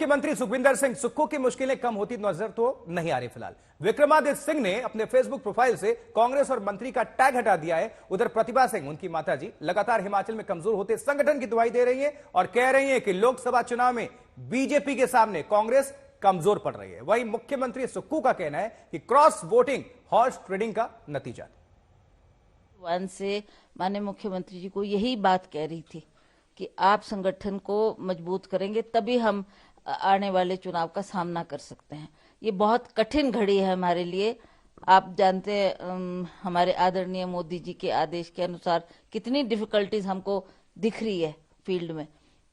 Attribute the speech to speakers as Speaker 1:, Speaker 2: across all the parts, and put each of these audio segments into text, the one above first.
Speaker 1: मुख्यमंत्री सुखविंदर सिंह सुक्खू की मुश्किलें कम होती नजर तो नहीं आ रही फिलहाल। विक्रमादित्य सिंह ने अपने फेसबुक प्रोफाइल से कांग्रेस और मंत्री का टैग हटा दिया है। उधर प्रतिभा सिंह, उनकी माताजी, लगातार हिमाचल में कमजोर होते संगठन की दुहाई दे रही है और कह रही है कि लोकसभा चुनाव में बीजेपी के सामने कांग्रेस कमजोर पड़ रही है। वहीं मुख्यमंत्री सुक्खू का कहना है कि क्रॉस वोटिंग हॉर्स ट्रेडिंग का नतीजा
Speaker 2: वन से माननीय मुख्यमंत्री जी को यही बात कह रही थी कि आप संगठन को मजबूत करेंगे तभी हम आने वाले चुनाव का सामना कर सकते हैं। ये बहुत कठिन घड़ी है हमारे लिए। आप जानते हैं हमारे आदरणीय मोदी जी के आदेश के अनुसार कितनी डिफिकल्टीज हमको दिख रही है फील्ड में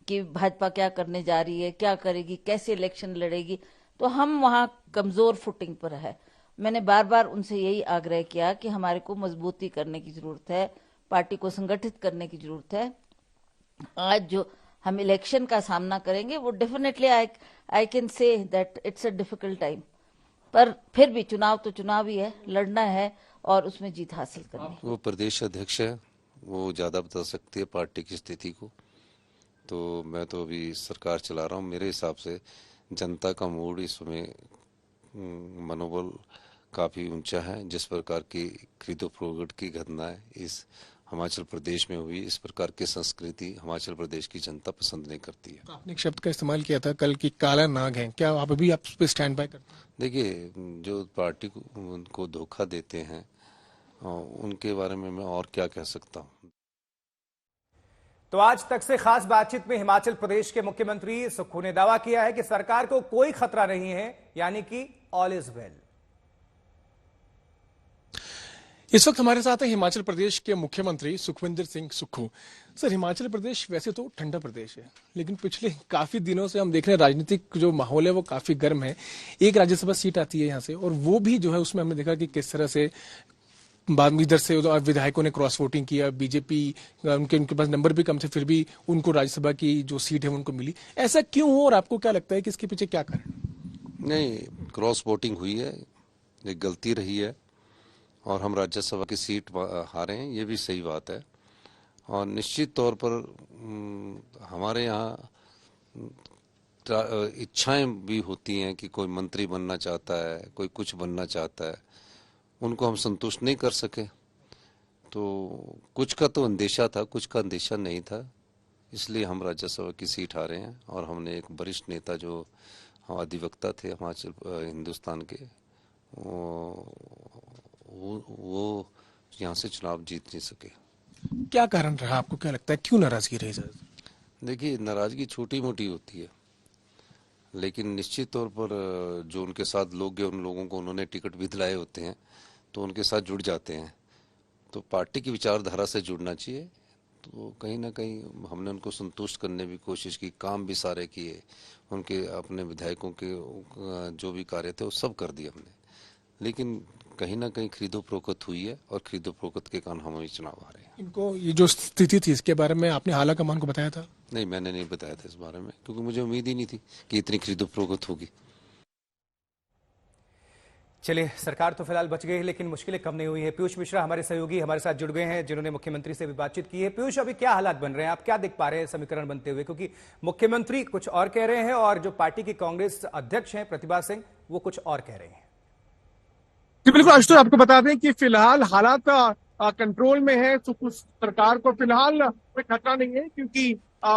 Speaker 2: कि भाजपा क्या करने जा रही है, क्या करेगी, कैसे इलेक्शन लड़ेगी। तो हम वहां कमजोर फुटिंग पर है। मैंने बार बार उनसे यही आग्रह किया कि हमारे को मजबूती करने की जरूरत है, पार्टी को संगठित करने की जरूरत है। आज जो हम इलेक्शन का सामना करेंगे वो definitely I can say that it's a difficult time, पर फिर भी चुनाव तो चुनाव ही है, लड़ना है और उसमें जीत हासिल करनी है।
Speaker 3: वो प्रदेश अध्यक्ष है, वो ज्यादा बता सकती है पार्टी की स्थिति को। तो मैं तो अभी सरकार चला रहा हूँ। मेरे हिसाब से जनता का मूड इस समय मनोबल काफी ऊंचा है। जिस प्रकार की खरीदो फरोख्त की घटनाएं इस हिमाचल प्रदेश में हुई, इस प्रकार की संस्कृति हिमाचल प्रदेश की जनता पसंद नहीं करती है।
Speaker 4: आपने एक शब्द का इस्तेमाल किया था कल की काला नाग है, क्या आप अभी आप पे स्टैंड बाय करते हैं?
Speaker 3: देखिए, जो पार्टी को धोखा देते हैं उनके बारे में मैं और क्या कह सकता हूँ।
Speaker 1: तो आज तक से खास बातचीत में हिमाचल प्रदेश के मुख्यमंत्री सुक्खू ने दावा किया है कि सरकार को कोई खतरा नहीं है, यानी कि ऑल इज वेल।
Speaker 4: इस वक्त हमारे साथ है हिमाचल प्रदेश के मुख्यमंत्री सुखविंदर सिंह सुक्खू। सर, हिमाचल प्रदेश वैसे तो ठंडा प्रदेश है, लेकिन पिछले काफी दिनों से हम देख रहे हैं राजनीतिक जो माहौल है वो काफी गर्म है। एक राज्यसभा सीट आती है यहाँ से और वो भी जो है उसमें हमने देखा कि किस तरह से बाद इधर से विधायकों ने क्रॉस वोटिंग किया। बीजेपी उनके पास नंबर भी कम थे, फिर भी उनको राज्यसभा की जो सीट है उनको मिली। ऐसा क्यों हो और आपको क्या लगता है कि इसके पीछे क्या कारण?
Speaker 3: नहीं, क्रॉस वोटिंग हुई है, एक गलती रही है और हम राज्यसभा की सीट हारे हैं, ये भी सही बात है। और निश्चित तौर पर हमारे यहाँ इच्छाएं भी होती हैं कि कोई मंत्री बनना चाहता है, कोई कुछ बनना चाहता है, उनको हम संतुष्ट नहीं कर सके। तो कुछ का तो अंदेशा था, कुछ का अंदेशा नहीं था, इसलिए हम राज्यसभा की सीट हारे हैं। और हमने एक वरिष्ठ नेता जो अधिवक्ता थे हिमाचल हिंदुस्तान के, वो यहाँ से चुनाव जीत नहीं सके।
Speaker 4: क्या कारण रहा, आपको क्या लगता है, क्यों नाराजगी रही?
Speaker 3: देखिए, नाराजगी छोटी मोटी होती है, लेकिन निश्चित तौर पर जो उनके साथ लोग हैं, उन लोगों को उन्होंने टिकट भी दिलाए होते हैं तो उनके साथ जुड़ जाते हैं। तो पार्टी की विचारधारा से जुड़ना चाहिए। तो कहीं ना कहीं हमने उनको संतुष्ट करने की कोशिश की, काम भी सारे किए, उनके अपने विधायकों के जो भी कार्य थे वो सब कर दिए हमने। लेकिन कहीं ना कहीं खरीदो फरोख्त हुई है और खरीदो फरोख्त के कारण हम चुनाव हारे हैं।
Speaker 4: इनको ये जो स्थिति थी इसके बारे में आपने आला कमान को बताया था?
Speaker 3: नहीं, मैंने नहीं बताया था इस बारे में, क्योंकि मुझे उम्मीद ही नहीं थी कि इतनी खरीदो फरोख्त होगी।
Speaker 1: चलिए, सरकार तो फिलहाल बच गई, लेकिन मुश्किलें कम नहीं हुई है। पीयूष मिश्रा हमारे सहयोगी हमारे साथ जुड़ गए हैं, जिन्होंने मुख्यमंत्री से भी बातचीत की है। पीयूष, अभी क्या हालात बन रहे हैं, आप क्या देख पा रहे हैं समीकरण बनते हुए? क्योंकि मुख्यमंत्री कुछ और कह रहे हैं और जो पार्टी की कांग्रेस अध्यक्ष हैं प्रतिभा सिंह, वो कुछ और कह रहे हैं।
Speaker 5: जी बिल्कुल आशुतोष, आपको बता दें कि फिलहाल हालात कंट्रोल में है। सरकार को फिलहाल कोई खतरा नहीं है, क्योंकि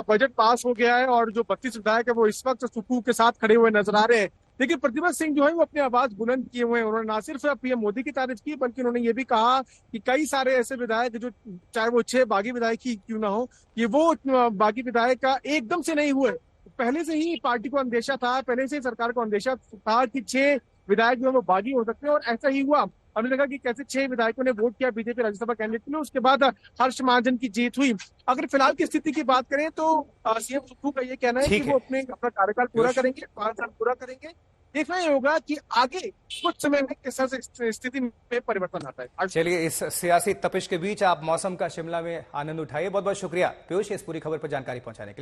Speaker 5: बजट पास हो गया है और जो 32 विधायक है वो इस वक्त सुक्खू के साथ खड़े हुए नजर आ रहे हैं। लेकिन प्रतिभा सिंह जो है वो अपनी आवाज बुलंद किए हुए हैं। उन्होंने ना सिर्फ पीएम मोदी की तारीफ की, बल्कि उन्होंने ये भी कहा कि कई सारे ऐसे विधायक जो, चाहे वो 6 बागी विधायक ही क्यों ना हो, ये वो बागी विधायक का एकदम से नहीं हुए। पहले से ही पार्टी को अंदेशा था, पहले से ही सरकार को अंदेशा था कि 6 विधायक जो है वो बागी हो सकते हैं, और ऐसा ही हुआ। हमने देखा कि कैसे 6 विधायकों ने वोट किया बीजेपी राज्यसभा कैंडिडेट के लिए। उसके बाद हर्ष महाजन की जीत हुई। अगर फिलहाल की स्थिति की बात करें तो सीएम सुक्खू का ये कहना है कि वो अपना कार्यकाल पूरा करेंगे, 5 साल पूरा करेंगे। देखना ही होगा कि आगे कुछ समय में किस तरह से स्थिति में परिवर्तन आता है।
Speaker 1: चलिए, इस सियासी तपिश के बीच आप मौसम का शिमला में आनंद उठाइए। बहुत बहुत शुक्रिया पीयूष, इस पूरी खबर पर जानकारी पहुंचाने के लिए।